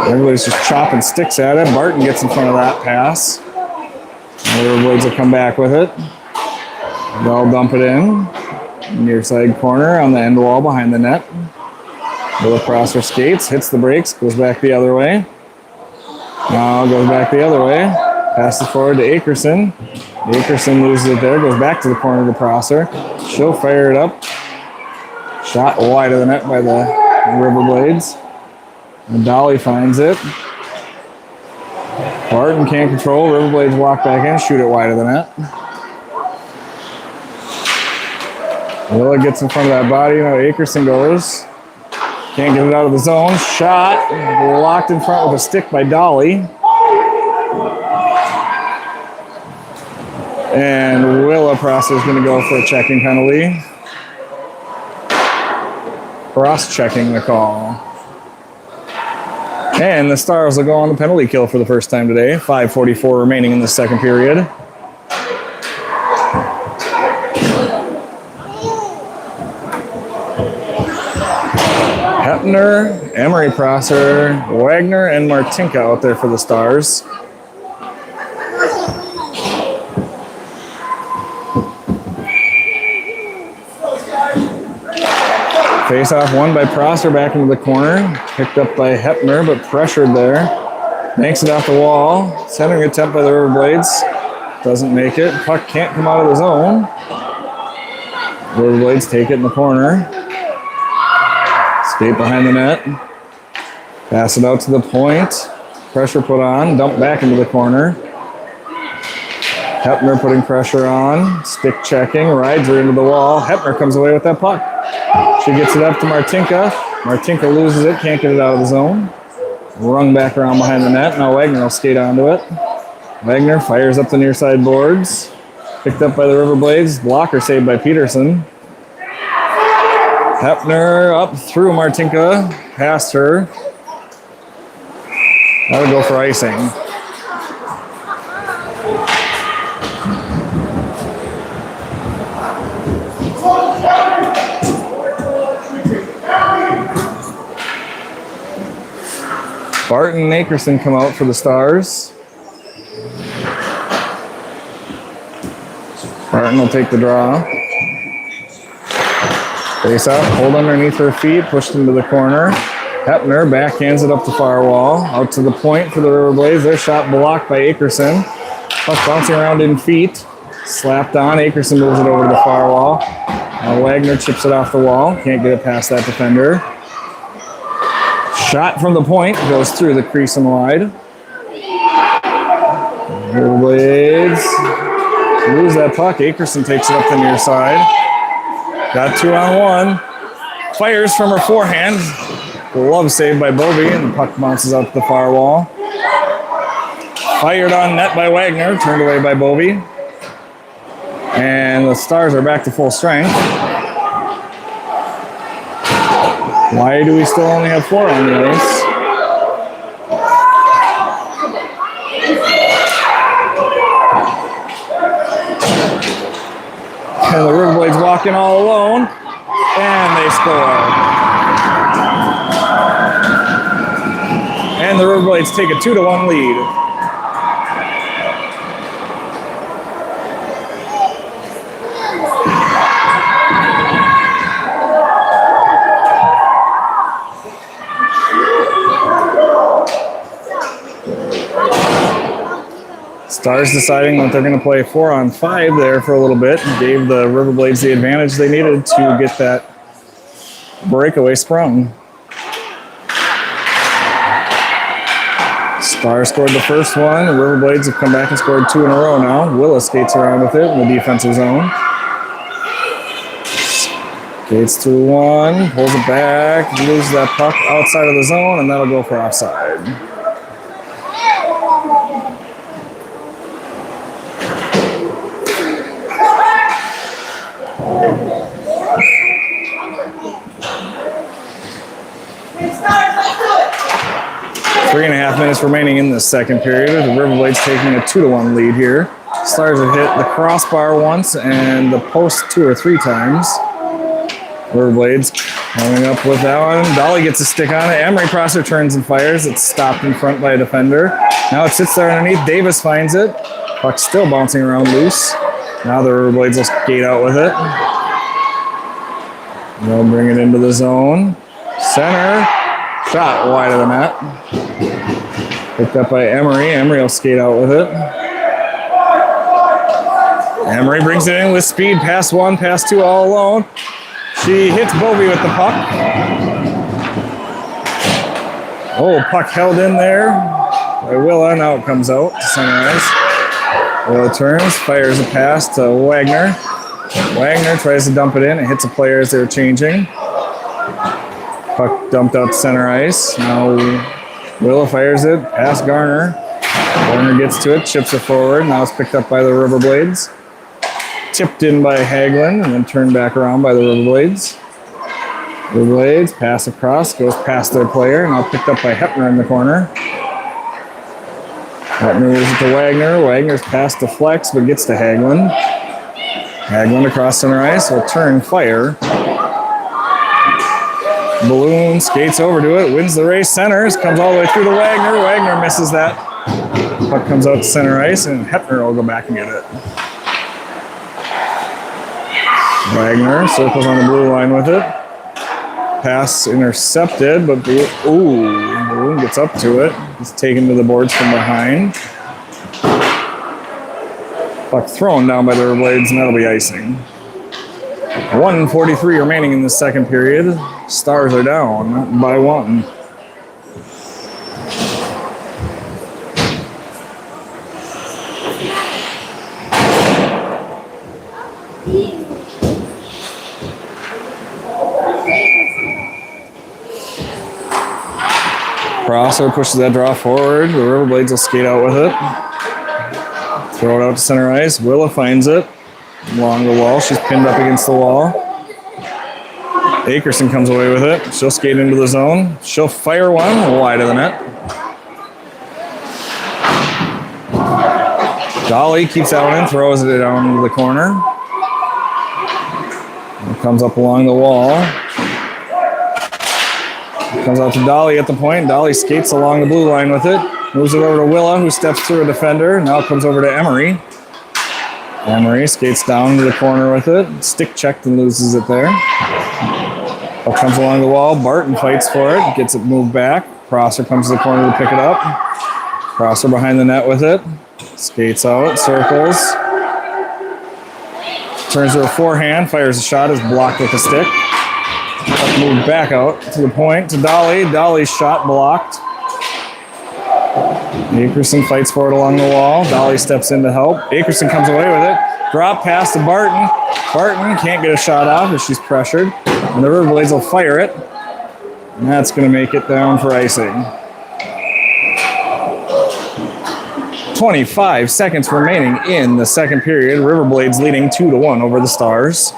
Everybody's just chopping sticks at it. Barton gets in front of that pass. The Riverblades will come back with it. They'll dump it in. Near side corner on the end wall behind the net. Willa crosser skates, hits the brakes, goes back the other way. Now goes back the other way. Passes forward to Akerson. Akerson loses it there, goes back to the corner to Prosser. She'll fire it up. Shot wide of the net by the Riverblades. And Dolly finds it. Barton can't control. Riverblades walk back in, shoot it wide of the net. Willa gets in front of that body. Now Akerson goes. Can't get it out of the zone. Shot. Locked in front with a stick by Dolly. And Willa Prosser is going to go for a checking penalty. Cross-checking the call. And the Stars will go on the penalty kill for the first time today. 5:44 remaining in the second period. Hepner, Emery Prosser, Wagner, and Martinka out there for the Stars. Face off won by Prosser back into the corner. Picked up by Hepner, but pressured there. Banks it off the wall. Centering attempt by the Riverblades. Doesn't make it. Puck can't come out of the zone. Riverblades take it in the corner. Skate behind the net. Pass it out to the point. Pressure put on. Dump back into the corner. Hepner putting pressure on. Stick checking. Rides her into the wall. Hepner comes away with that puck. She gets it up to Martinka. Martinka loses it. Can't get it out of the zone. Rung back around behind the net. Now Wagner will skate onto it. Wagner fires up the near side boards. Picked up by the Riverblades. Blocker saved by Peterson. Hepner up through Martinka. Past her. That'll go for icing. Barton and Akerson come out for the Stars. Barton will take the draw. Face up, hold underneath her feet, pushed into the corner. Hepner backhands it up the far wall. Out to the point for the Riverblades. Their shot blocked by Akerson. Puck bouncing around in feet. Slapped on. Akerson moves it over to the far wall. Now Wagner chips it off the wall. Can't get it past that defender. Shot from the point goes through the crease and wide. Riverblades lose that puck. Akerson takes it up the near side. Got 2-on-1. Fires from her forehand. Glove saved by Bovey, and the puck bounces out to the far wall. Fired on net by Wagner, turned away by Bovey. And the Stars are back to full strength. Why do we still only have 4 on the ice? And the Riverblades walk in all alone, and they score. And the Riverblades take a 2-1 lead. Stars deciding that they're going to play 4-on-5 there for a little bit and gave the Riverblades the advantage they needed to get that breakaway sprung. Stars scored the first one. The Riverblades have come back and scored 2 in a row now. Willa skates around with it in the defensive zone. Skates through one, pulls it back, loses that puck outside of the zone, and that'll go for offside. 3.5 minutes remaining in the second period. The Riverblades taking a 2-1 lead here. Stars have hit the crossbar once and the post 2 or 3 times. Riverblades coming up with that one. Dolly gets a stick on it. Emery Prosser turns and fires. It's stopped in front by a defender. Now it sits there underneath. Davis finds it. Puck still bouncing around loose. Now the Riverblades will skate out with it. They'll bring it into the zone. Center. Shot wide of the net. Picked up by Emery. Emery will skate out with it. Emery brings it in with speed. Pass 1, pass 2 all alone. She hits Bovey with the puck. Oh, puck held in there. by Willa. Now it comes out to center ice. Willa turns, fires a pass to Wagner. Wagner tries to dump it in. It hits a player as they're changing. Puck dumped out to center ice. Now Willa fires it past Garner. Garner gets to it, chips it forward. Now it's picked up by the Riverblades. Tipped in by Hagelin and then turned back around by the Riverblades. Riverblades pass across, goes past their player. Now picked up by Hepner in the corner. Hepner moves it to Wagner. Wagner's pass to Flex, but gets to Hagelin. Hagelin across center ice will turn, fire. Balloon skates over to it, wins the race, centers, comes all the way through to Wagner. Wagner misses that. Puck comes out to center ice, and Hepner will go back and get it. Wagner circles on the blue line with it. Pass intercepted, but Balloon gets up to it. It's taken to the boards from behind. Puck thrown down by the Riverblades, and that'll be icing. 1:43 remaining in the second period. Stars are down by 1. Crosser pushes that draw forward. The Riverblades will skate out with it. Throw it out to center ice. Willa finds it along the wall. She's pinned up against the wall. Akerson comes away with it. She'll skate into the zone. She'll fire one wide of the net. Dolly keeps that one in, throws it down into the corner. It comes up along the wall. Comes out to Dolly at the point. Dolly skates along the blue line with it. Moves it over to Willa, who steps through a defender. Now it comes over to Emery. Emery skates down to the corner with it. Stick checked and loses it there. Puck comes along the wall. Barton fights for it. Gets it moved back. Crosser comes to the corner to pick it up. Crosser behind the net with it. Skates out. Circles. Turns to a forehand. Fires a shot. Is blocked with a stick. Puck moved back out to the point to Dolly. Dolly's shot blocked. Akerson fights for it along the wall. Dolly steps in to help. Akerson comes away with it. Drop pass to Barton. Barton can't get a shot off as she's pressured. And the Riverblades will fire it. And that's going to make it down for icing. 25 seconds remaining in the second period. Riverblades leading 2-1 over the Stars.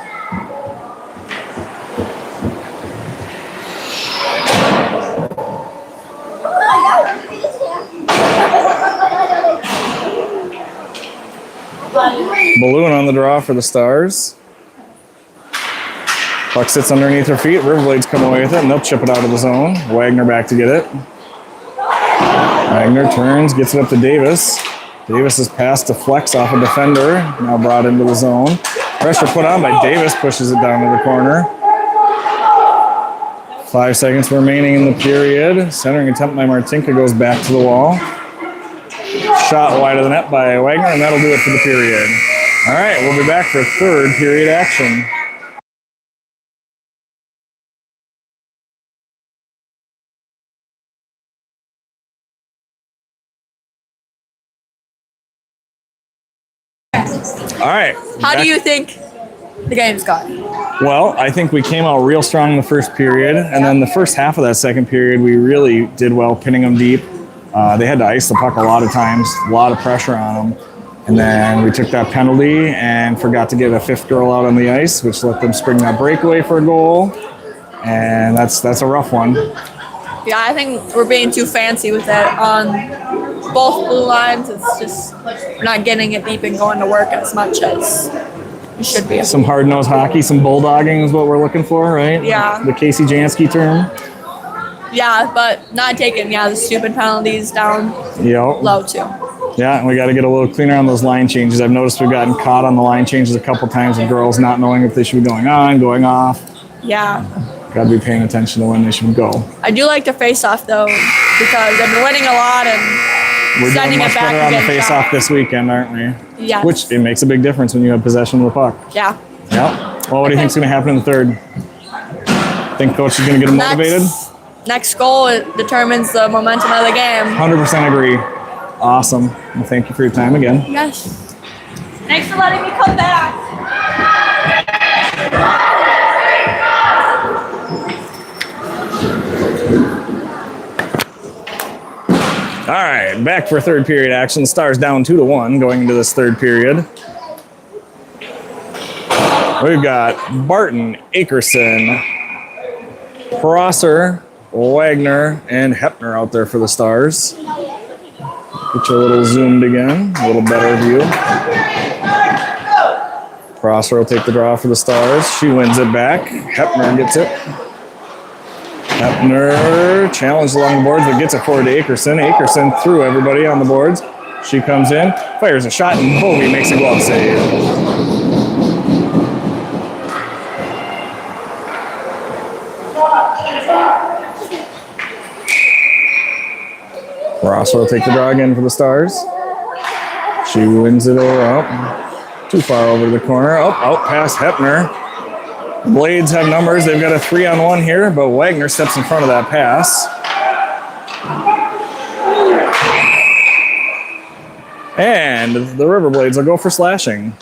Balloon on the draw for the Stars. Puck sits underneath her feet. Riverblades come away with it, and they'll chip it out of the zone. Wagner back to get it. Wagner turns, gets it up to Davis. Davis is passed to Flex off a defender, now brought into the zone. Pressure put on by Davis, pushes it down to the corner. 5 seconds remaining in the period. Centering attempt by Martinka goes back to the wall. Shot wide of the net by Wagner, and that'll do it for the period. All right, we'll be back for third period action. All right. How do you think the game's gone? Well, I think we came out real strong in the first period, and then the first half of that second period, we really did well pinning them deep. They had to ice the puck a lot of times, a lot of pressure on them. And then we took that penalty and forgot to get a fifth girl out on the ice, which let them spring that breakaway for a goal. And that's a rough one. Yeah, I think we're being too fancy with that on both blue lines. It's just we're not getting it deep and going to work as much as we should be. Some hard-nosed hockey, some bulldogging is what we're looking for, right? Yeah. The Casey Jansky term. Yeah, but not taking the stupid penalties down low too. Yeah, and we got to get a little cleaner on those line changes. I've noticed we've gotten caught on the line changes a couple times with girls not knowing if they should be going on, going off. Yeah. Got to be paying attention to when they should go. I do like the face-off though, because they've been winning a lot and we're sending doing much it back better on the again. face-off this weekend, aren't we? Yeah. Which it makes a big difference when you have possession of the puck. Yeah. Yeah. Well, what do you think's going to happen in the third? Think coach is going to get them motivated? next goal it determines the momentum of the game. 100% agree. Awesome. Well, thank you for your time again. Yes. Thanks for letting me come back. All right, back for third period action. Stars down 2-1 going into this third period. We've got Barton, Akerson, Prosser, Wagner, and Hepner out there for the Stars. Get you a little zoomed again, a little better view. Prosser will take the draw for the Stars. She wins it back. Hepner gets it. Hepner challenged along the boards, but gets it forward to Akerson. Akerson threw everybody on the boards. She comes in, fires a shot, and Bovey makes a glove save. Ross will take the draw again for the Stars. She wins it over up. Too far over to the corner. Out past Hepner. Blades have numbers. They've got a 3-on-1 here, but Wagner steps in front of that pass. And the Riverblades will go for slashing.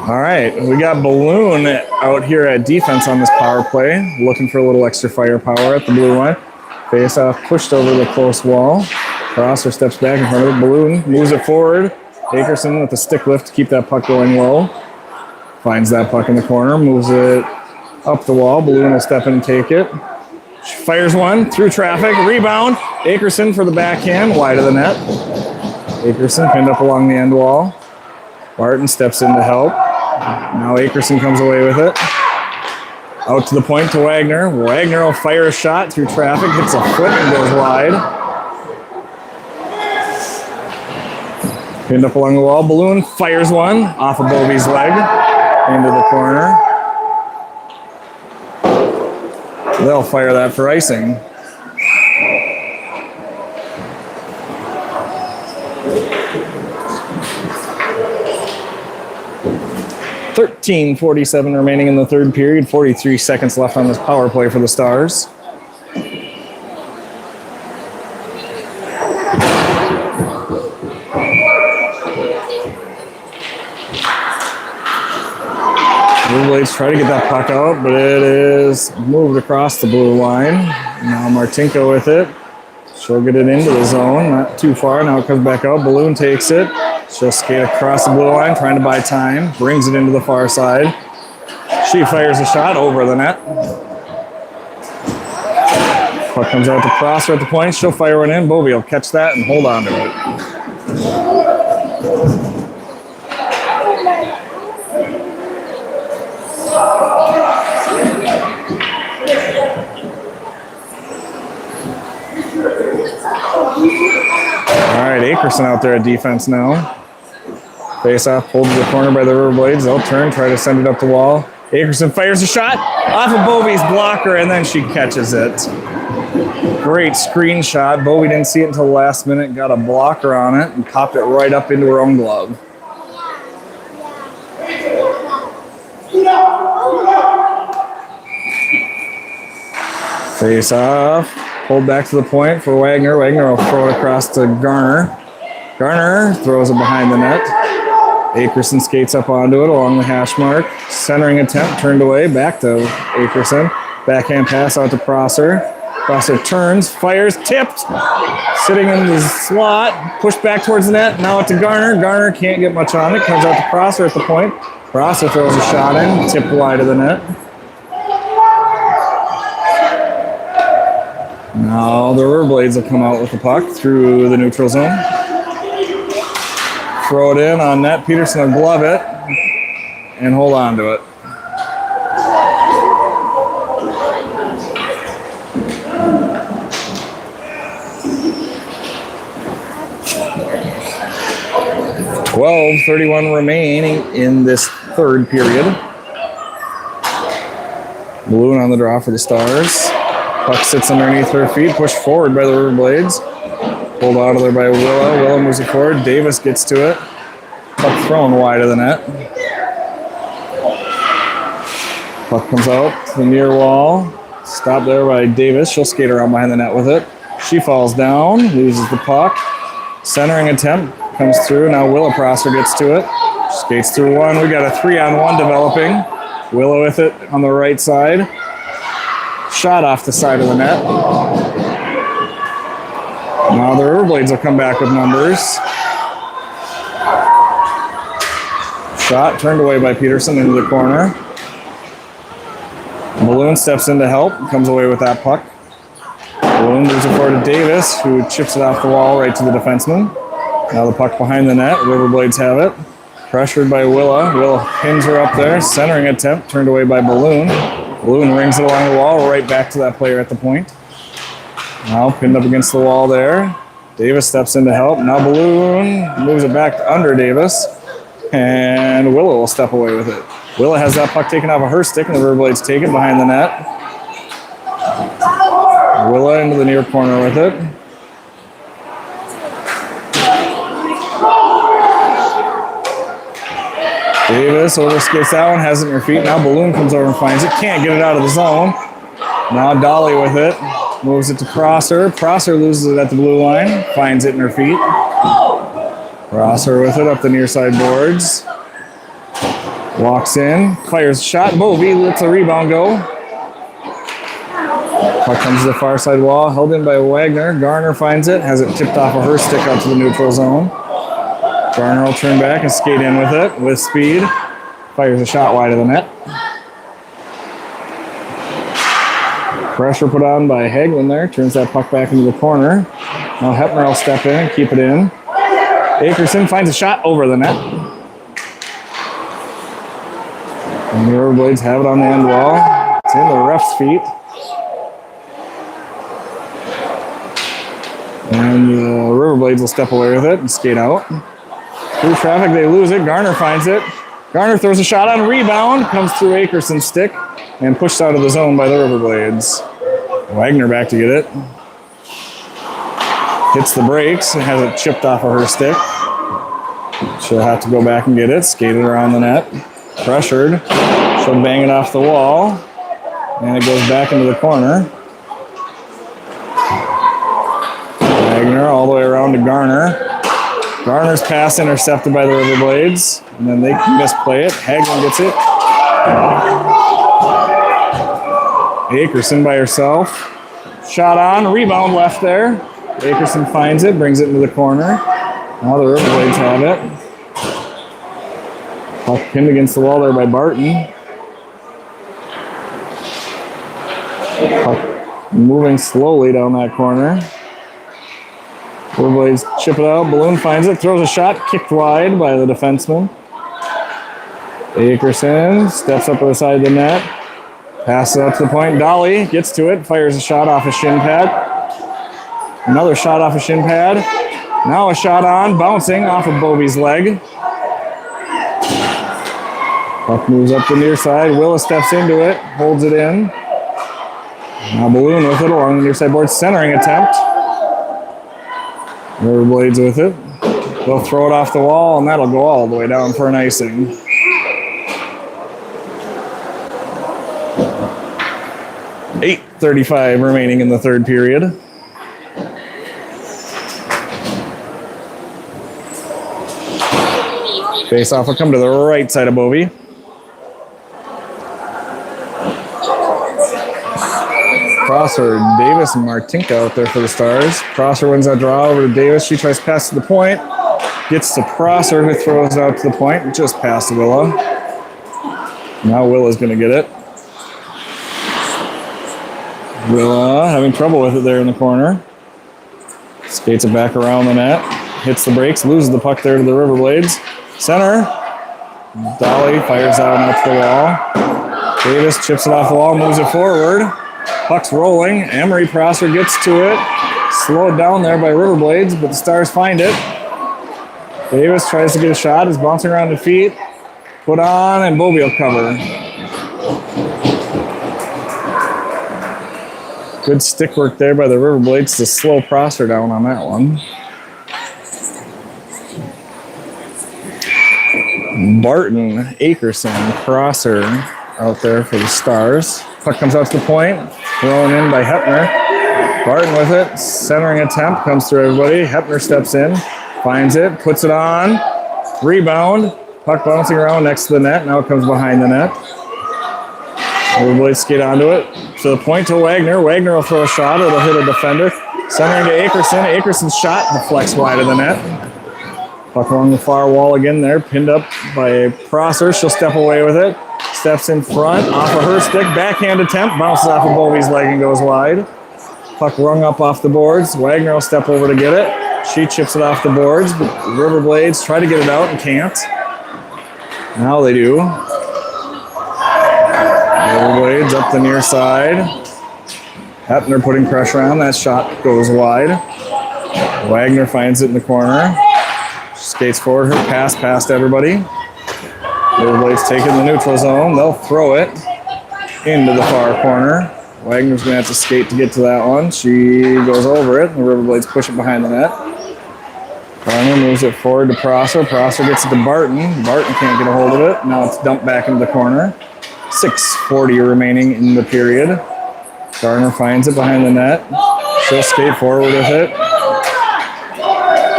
All right, we got Balloon out here at defense on this power play, looking for a little extra firepower at the blue line. Face off, pushed over the close wall. Prosser steps back in front of it. Balloon moves it forward. Akerson with the stick lift to keep that puck going low. Finds that puck in the corner, moves it up the wall. Balloon will step in and take it. She fires one through traffic, rebound. Akerson for the backhand, wide of the net. Akerson pinned up along the end wall. Barton steps in to help. Now Akerson comes away with it. Out to the point to Wagner. Wagner will fire a shot through traffic, hits a foot and goes wide. Pinned up along the wall. Balloon fires one off of Bovey's leg into the corner. They'll fire that for icing. .47 remaining in the third period. 43 seconds left on this power play for the Stars. Riverblades try to get that puck out, but it is moved across the blue line. Now Martinko with it. She'll get it into the zone, not too far. Now it comes back out. Balloon takes it. She'll skate across the blue line, trying to buy time. Brings it into the far side. She fires a shot over the net. Puck comes out to Prosser at the point. She'll fire one in. Bovey will catch that and hold on to it. All right, Akerson out there at defense now. Face off, pulled to the corner by the Riverblades. They'll turn, try to send it up the wall. Akerson fires a shot off of Bovey's blocker, and then she catches it. Great screen shot. Bovey didn't see it until the last minute, got a blocker on it, and popped it right up into her own glove. Face off. Pulled back to the point for Wagner. Wagner will throw it across to Garner. Garner throws it behind the net. Akerson skates up onto it along the hash mark. Centering attempt turned away. Back to Akerson. Backhand pass out to Prosser. Prosser turns, fires, tipped. Sitting in the slot. Pushed back towards the net. Now out to Garner. Garner can't get much on it. Comes out to Prosser at the point. Prosser throws a shot in. Tipped wide of the net. Now the Riverblades will come out with the puck through the neutral zone. Throw it in on net. Peterson will glove it and hold on to it. .31 remaining in this third period. Balloon on the draw for the Stars. Puck sits underneath her feet, pushed forward by the Riverblades. Pulled out of there by Willa. Willa moves it forward. Davis gets to it. Puck thrown wide of the net. Puck comes out to the near wall. Stopped there by Davis. She'll skate around behind the net with it. She falls down, loses the puck. Centering attempt comes through. Now Willa Prosser gets to it. Skates through one. We got a 3-on-1 developing. Willa with it on the right side. Shot off the side of the net. Now the Riverblades will come back with numbers. Shot turned away by Peterson into the corner. Balloon steps in to help, comes away with that puck. Balloon moves it forward to Davis, who chips it off the wall right to the defenseman. Now the puck behind the net. Riverblades have it. Pressured by Willa. Willa pins her up there. Centering attempt turned away by Balloon. Balloon rings it along the wall right back to that player at the point. Now pinned up against the wall there. Davis steps in to help. Now Balloon moves it back under Davis. And Willa will step away with it. Willa has that puck taken off of her stick, and the Riverblades take it behind the net. Willa into the near corner with it. Davis overskates that one, has it in her feet. Now Balloon comes over and finds it. Can't get it out of the zone. Now Dolly with it. Moves it to Prosser. Prosser loses it at the blue line. Finds it in her feet. Prosser with it up the near side boards. Walks in. Fires a shot. Bovey lets the rebound go. Puck comes to the far side wall. Held in by Wagner. Garner finds it. Has it tipped off of her stick out to the neutral zone. Garner will turn back and skate in with it with speed. Fires a shot wide of the net. Pressure put on by Hagelin there. Turns that puck back into the corner. Now Hepner will step in and keep it in. Akerson finds a shot over the net. And the Riverblades have it on the end wall. It's in the ref's feet. And the Riverblades will step away with it and skate out. Through traffic, they lose it. Garner finds it. Garner throws a shot on rebound. Comes through Akerson's stick and pushed out of the zone by the Riverblades. Wagner back to get it. Hits the brakes and has it chipped off of her stick. She'll have to go back and get it. Skated around the net. Pressured. She'll bang it off the wall. And it goes back into the corner. Wagner all the way around to Garner. Garner's pass intercepted by the Riverblades. And then they misplay it. Hagelin gets it. Akerson by herself. Shot on. Rebound left there. Akerson finds it. Brings it into the corner. Now the Riverblades have it. Puck pinned against the wall there by Barton. Puck moving slowly down that corner. Riverblades chip it out. Balloon finds it. Throws a shot. Kicked wide by the defenseman. Akerson steps up to the side of the net. Passes it up to the point. Dolly gets to it. Fires a shot off a shin pad. Another shot off a shin pad. Now a shot on. Bouncing off of Bovey's leg. Puck moves up the near side. Willa steps into it. Holds it in. Now Balloon with it along the near side board. Centering attempt. Riverblades with it. They'll throw it off the wall, and that'll go all the way down for an icing. .35 remaining in the third period. Face-off will come to the right side of Bovey. Prosser, Davis, and Martinka out there for the Stars. Prosser wins that draw over to Davis. She tries to pass to the point. Gets to Prosser, who throws it out to the point. Just past Willa. Now Willa's going to get it. Willa having trouble with it there in the corner. Skates it back around the net. Hits the brakes. Loses the puck there to the Riverblades. Center. Dolly fires that one out to the wall. Davis chips it off the wall. Moves it forward. Puck's rolling. Emery Prosser gets to it. Slowed down there by Riverblades, but the Stars find it. Davis tries to get a shot. Is bouncing around the feet. Put on, and Bovey will cover. Good stick work there by the Riverblades to slow Prosser down on that one. Barton, Akerson, Prosser out there for the Stars. Puck comes out to the point, thrown in by Hepner. Barton with it, centering attempt, comes through everybody. Hepner steps in, finds it, puts it on, rebound. Puck bouncing around next to the net, now it comes behind the net. Riverblades skate onto it, to the point to Wagner. Wagner will throw a shot, it'll hit a defender. Centering to Akerson, Akerson's shot deflects wide of the net. Puck along the far wall again there, pinned up by Prosser. She'll step away with it. Steps in front, off of her stick. Backhand attempt, bounces off of Bovey's leg and goes wide. Puck rung up off the boards. Wagner will step over to get it. She chips it off the boards, but Riverblades try to get it out and can't. Now they do. Riverblades up the near side. Hepner putting pressure on. That shot goes wide. Wagner finds it in the corner. Skates forward, her pass past everybody. Riverblades taking the neutral zone. They'll throw it into the far corner. Wagner's going to have to skate to get to that one. She goes over it, and the Riverblades push it behind the net. Garner moves it forward to Prosser. Prosser gets it to Barton. Barton can't get a hold of it. Now it's dumped back into the corner. 6:40 remaining in the period. Garner finds it behind the net. She'll skate forward with it.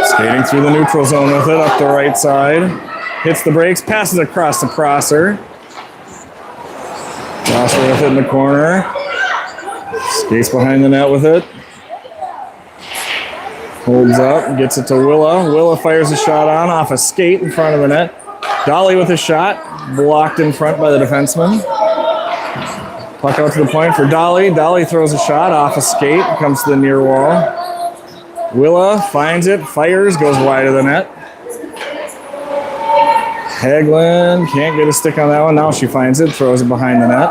Skating through the neutral zone with it, up the right side. Hits the brakes, passes across to Prosser. Prosser with it in the corner. Skates behind the net with it. Holds up, gets it to Willa. Willa fires a shot on, off a skate in front of the net. Dolly with a shot, blocked in front by the defenseman. Puck out to the point for Dolly. Dolly throws a shot off a skate, comes to the near wall. Willa finds it, fires, goes wide of the net. Hagelin can't get a stick on that one. Now she finds it, throws it behind the net.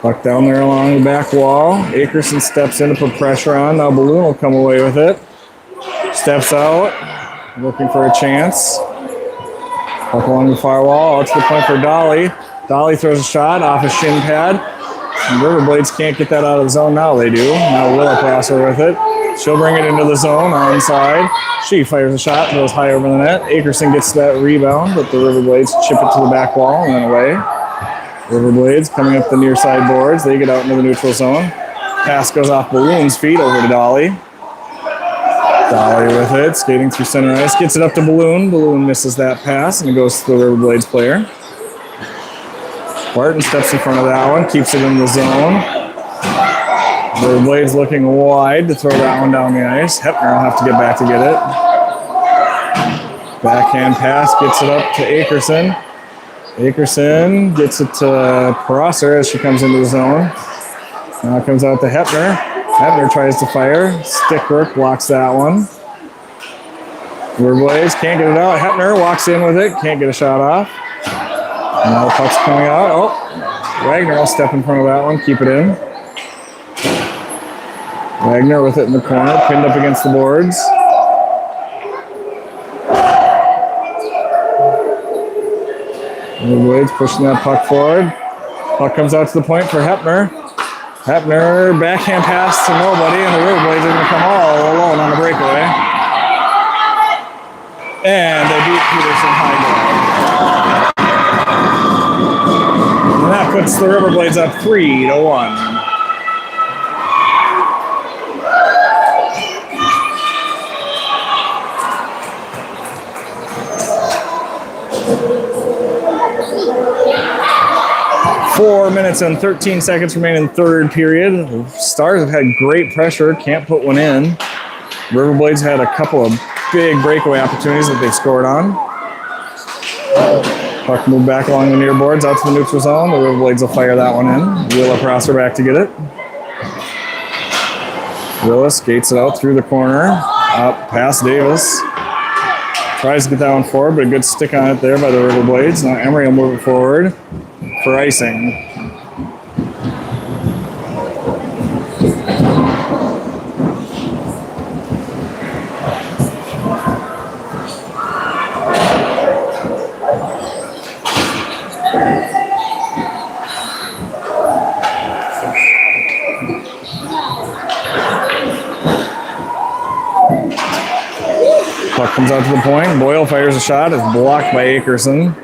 Puck down there along the back wall. Akerson steps in to put pressure on. Now Balloon will come away with it. Steps out, looking for a chance. Puck along the far wall, out to the point for Dolly. Dolly throws a shot off a shin pad. Riverblades can't get that out of the zone. Now they do. Now Willa Prosser with it. She'll bring it into the zone, onside. She fires a shot, goes high over the net. Akerson gets that rebound, but the Riverblades chip it to the back wall and then away. Riverblades coming up the near side boards. They get out into the neutral zone. Pass goes off Balloon's feet over to Dolly. Dolly with it, skating through center ice. Gets it up to Balloon. Balloon misses that pass, and it goes to the Riverblades player. Barton steps in front of that one, keeps it in the zone. Riverblades looking wide to throw that one down the ice. Hepner will have to get back to get it. Backhand pass, gets it up to Akerson. Akerson gets it to Prosser as she comes into the zone. Now it comes out to Hepner. Hepner tries to fire. Stick work blocks that one. Riverblades can't get it out. Hepner walks in with it, can't get a shot off. Now the puck's coming out. Oh, Wagner will step in front of that one, keep it in. Wagner with it in the corner, pinned up against the boards. Riverblades pushing that puck forward. Puck comes out to the point for Hepner. Hepner, backhand pass to nobody, and the Riverblades are going to come all alone on the breakaway. And they beat Peterson high ground. And that puts the Riverblades up 3-1. Four minutes and 13 seconds remain in the third period. The Stars have had great pressure, can't put one in. Riverblades had a couple of big breakaway opportunities that they scored on. Puck moved back along the near boards out to the neutral zone. The Riverblades will fire that one in. Willa Prosser back to get it. Willa skates it out through the corner, up past Davis. Tries to get that one forward, but a good stick on it there by the Riverblades. Now Emery will move it forward for icing. Puck comes out to the point. Boyle fires a shot. It's blocked by Akerson.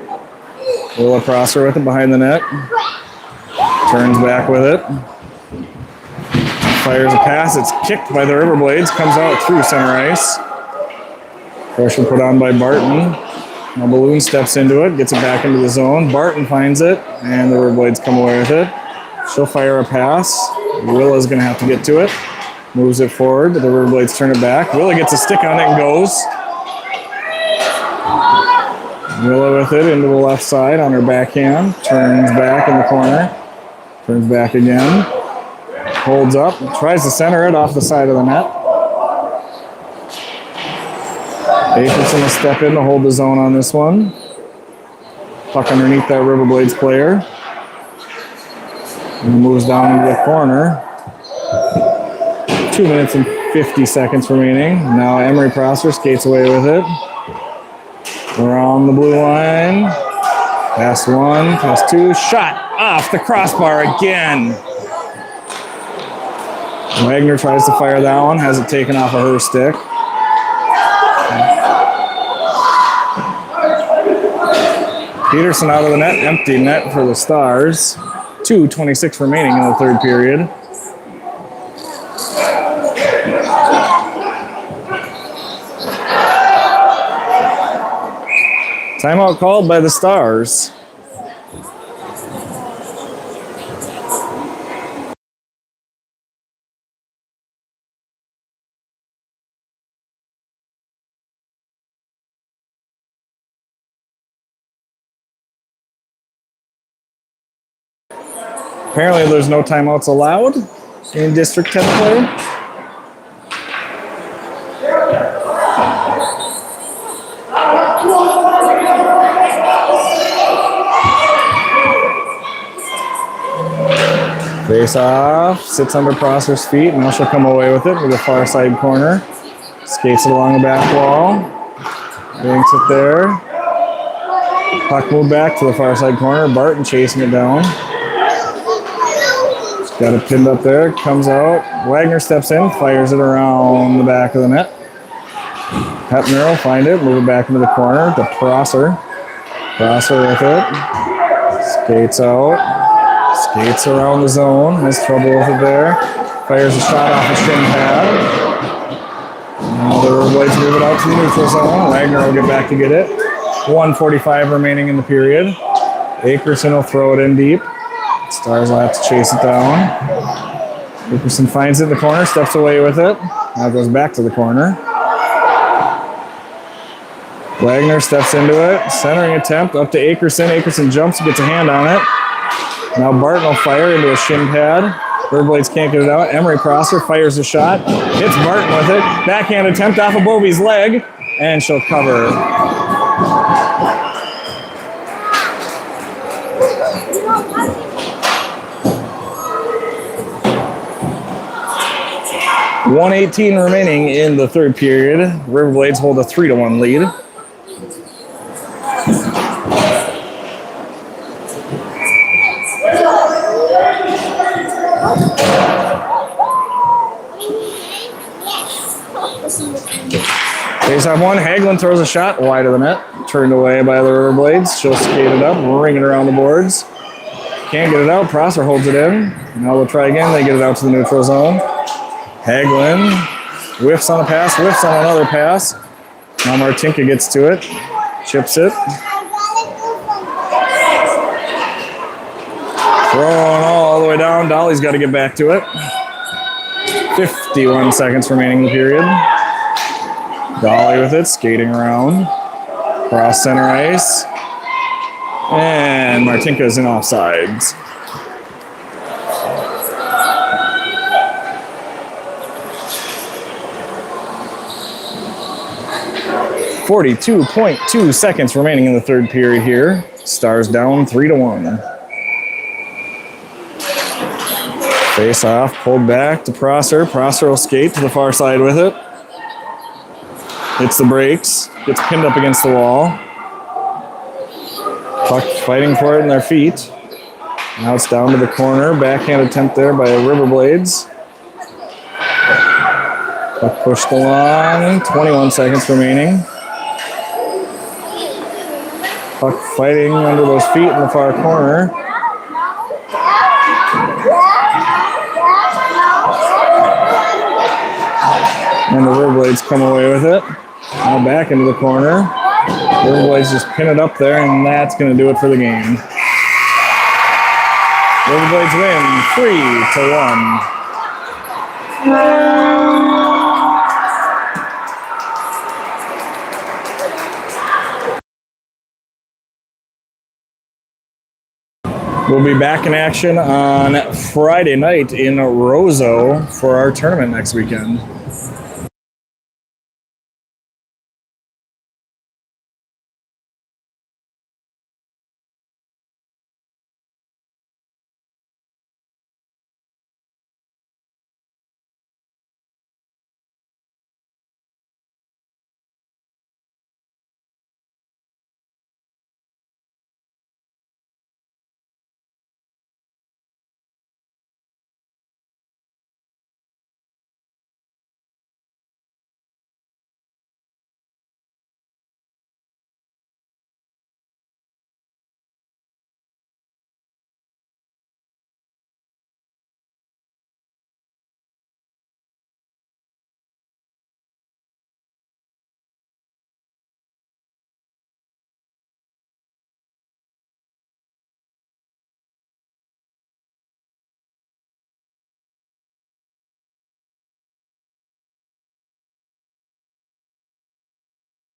Willa Prosser with it behind the net. Turns back with it. Fires a pass. It's kicked by the Riverblades. Comes out through center ice. Pressure put on by Barton. Now Balloon steps into it. Gets it back into the zone. Barton finds it. And the Riverblades come away with it. She'll fire a pass. Willa's going to have to get to it. Moves it forward. The Riverblades turn it back. Willa gets a stick on it and goes. Willa with it into the left side on her backhand. Turns back in the corner. Turns back again. Holds up. Tries to center it off the side of the net. Akerson will step in to hold the zone on this one. Puck underneath that Riverblades player. And moves down into the corner. 2 minutes and 50 seconds remaining. Now Emery Prosser skates away with it. Around the blue line. Pass one, pass two. Shot off the crossbar again. Wagner tries to fire that one. Has it taken off of her stick. Peterson out of the net. Empty net for the Stars. 2:26 remaining in the third period. Timeout called by the Stars. Apparently there's no timeouts allowed in District 10 play. Face off, sits under Prosser's feet. Now she'll come away with it to the far side corner. Skates it along the back wall. Banks it there. Puck moved back to the far side corner. Barton chasing it down. She's got it pinned up there. Comes out. Wagner steps in, fires it around the back of the net. Hepner will find it, move it back into the corner to Prosser. Prosser with it. Skates out. Skates around the zone, has trouble with it there. Fires a shot off a shin pad. Now the Riverblades move it out to the neutral zone. Wagner will get back to get it. 1:45 remaining in the period. Akerson will throw it in deep. Stars will have to chase it down. Akerson finds it in the corner, steps away with it. Now goes back to the corner. Wagner steps into it. Centering attempt up to Akerson. Akerson jumps, gets a hand on it. Now Barton will fire into a shin pad. Riverblades can't get it out. Emery Prosser fires a shot. Hits Barton with it. Backhand attempt off of Bovey's leg. And she'll cover. .118 remaining in the third period. Riverblades hold a 3-1 lead. Face off one. Hagelin throws a shot wide of the net. Turned away by the Riverblades. She'll skate it up, ring it around the boards. Can't get it out. Prosser holds it in. Now they'll try again. They get it out to the neutral zone. Hagelin whiffs on a pass, whiffs on another pass. Now Martinka gets to it. Chips it. Throwing all the way down. Dolly's got to get back to it. 51 seconds remaining in the period. Dolly with it, skating around. Cross center ice. And Martinka's in offsides. .42 seconds remaining in the third period here. Stars down 3-1. Face off, pulled back to Prosser. Prosser will skate to the far side with it. Hits the brakes, gets pinned up against the wall. Puck fighting for it in their feet. Now it's down to the corner. Backhand attempt there by Riverblades. Puck pushed along. 21 seconds remaining. Puck fighting under those feet in the far corner. And the Riverblades come away with it. Now back into the corner. Riverblades just pin it up there, and that's going to do it for the game. Riverblades win 3-1. We'll be back in action on Friday night in Roseau for our tournament next weekend.